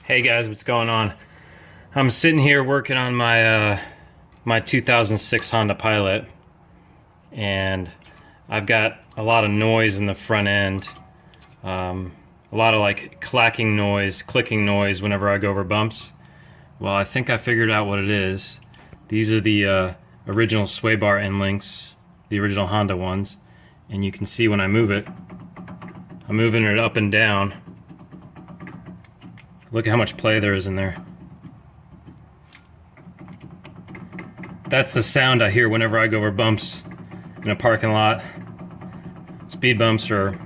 Hey guys, what's going on? I'm sitting here working on my 2006 Honda Pilot, and I've got a lot of noise in the front end. A lot of like clacking noise, clicking noise whenever I go over bumps. Well, I think I figured out what it is. These are the original sway bar end links, the original Honda ones, and you can see when I move it, I'm moving it up and down. Look at how much play there is in there. That's the sound I hear whenever I go over bumps in a parking lot. Speed bumps or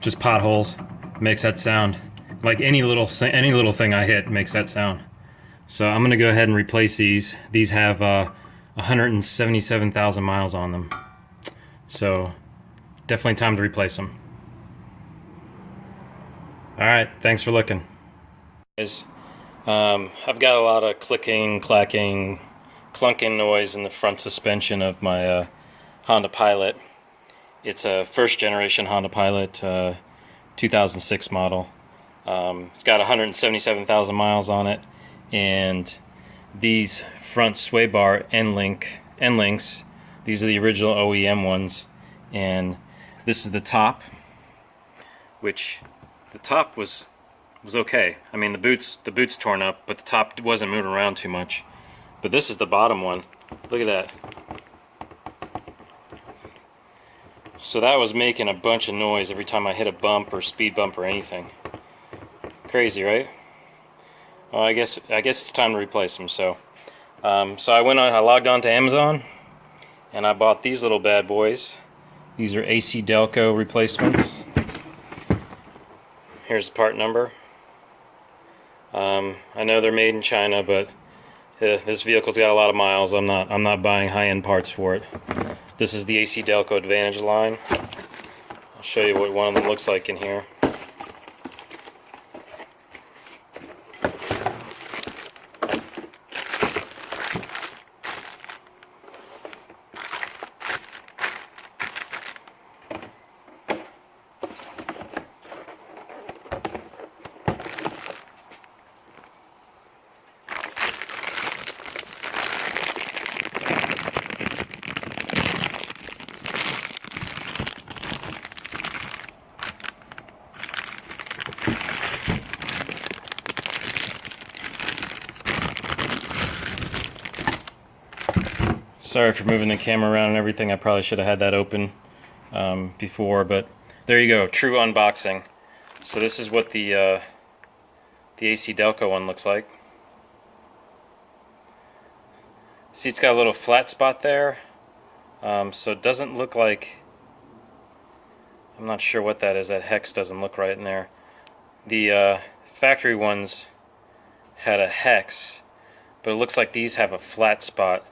just potholes makes that sound. Like any little thing I hit makes that sound. So I'm gonna go ahead and replace these. These have 177,000 miles on them. So definitely time to replace them. All right, thanks for looking. I've got a lot of clicking, clacking, clunking noise in the front suspension of my Honda Pilot. It's a first generation Honda Pilot, 2006 model. It's got 177,000 miles on it, and these front sway bar end links, these are the original OEM ones, and this is the top, which the top was okay. I mean, the boot's torn up, but the top wasn't moving around too much. But this is the bottom one. Look at that. So that was making a bunch of noise every time I hit a bump or speed bump or anything. Crazy, right? Well, I guess it's time to replace them. So I logged on to Amazon, and I bought these little bad boys. These are ACDelco replacements. Here's the part number. I know they're made in China, but this vehicle's got a lot of miles. I'm not buying high-end parts for it. This is the ACDelco Advantage line. I'll show you what one of them looks like in here. Sorry for moving the camera around and everything. I probably should have had that open before, but there you go, true unboxing. So this is what the ACDelco one looks like. See, it's got a little flat spot there, so it doesn't look like, I'm not sure what that is. That hex doesn't look right in there. The factory ones had a hex, but it looks like these have a flat spot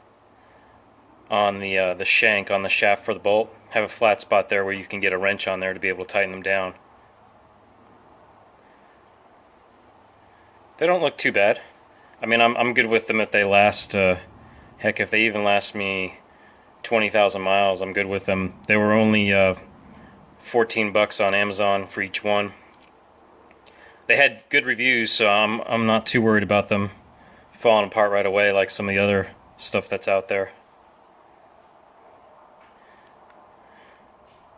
on the shank, on the shaft for the bolt. Have a flat spot there where you can get a wrench on there to be able to tighten them down. They don't look too bad. I mean, I'm good with them if they last, heck, if they even last me 20,000 miles, I'm good with them. They were only 14 bucks on Amazon for each one. They had good reviews, so I'm not too worried about them falling apart right away like some of the other stuff that's out there.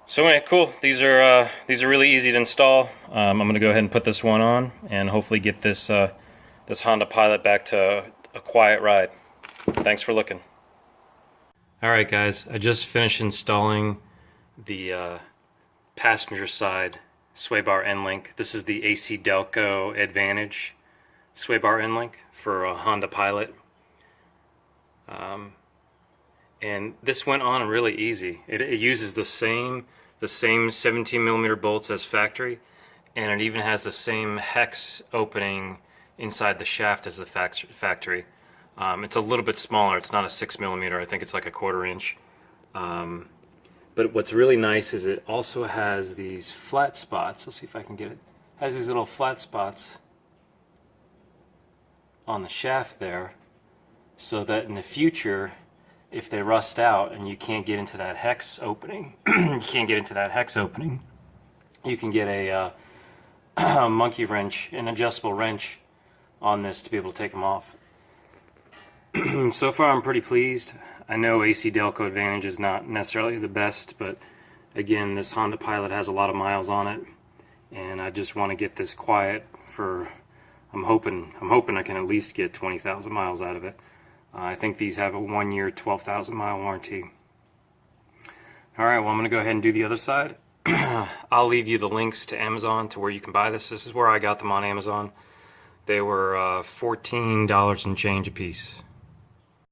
So anyway, cool. These are really easy to install. I'm going to go ahead and put this one on, and hopefully get this this Honda Pilot back to a quiet ride. Thanks for looking. All right, guys. I just finished installing the passenger side sway bar end link. This is the ACDelco Advantage sway bar end link for a Honda Pilot. And this went on really easy. It uses the same 17mm bolts as factory, and it even has the same hex opening inside the shaft as the factory. It's a little bit smaller. It's not a 6mm. I think it's like a 1/4 inch. But what's really nice is it also has these flat spots. Let's see if I can get it. It has these little flat spots on the shaft there, so that in the future, if they rust out and you can't get into that hex opening, you can get a monkey wrench, an adjustable wrench, on this to be able to take them off. So far I'm pretty pleased. I know ACDelco Advantage is not necessarily the best, but again, this Honda Pilot has a lot of miles on it, and I just want to get this quiet for, I'm hoping I can at least get 20,000 miles out of it. I think these have a 1-year 12,000 mile warranty. Alright, well I'm going to go ahead and do the other side. I'll leave you the links to Amazon to where you can buy this. This is where I got them on Amazon. They were $14 and change a piece.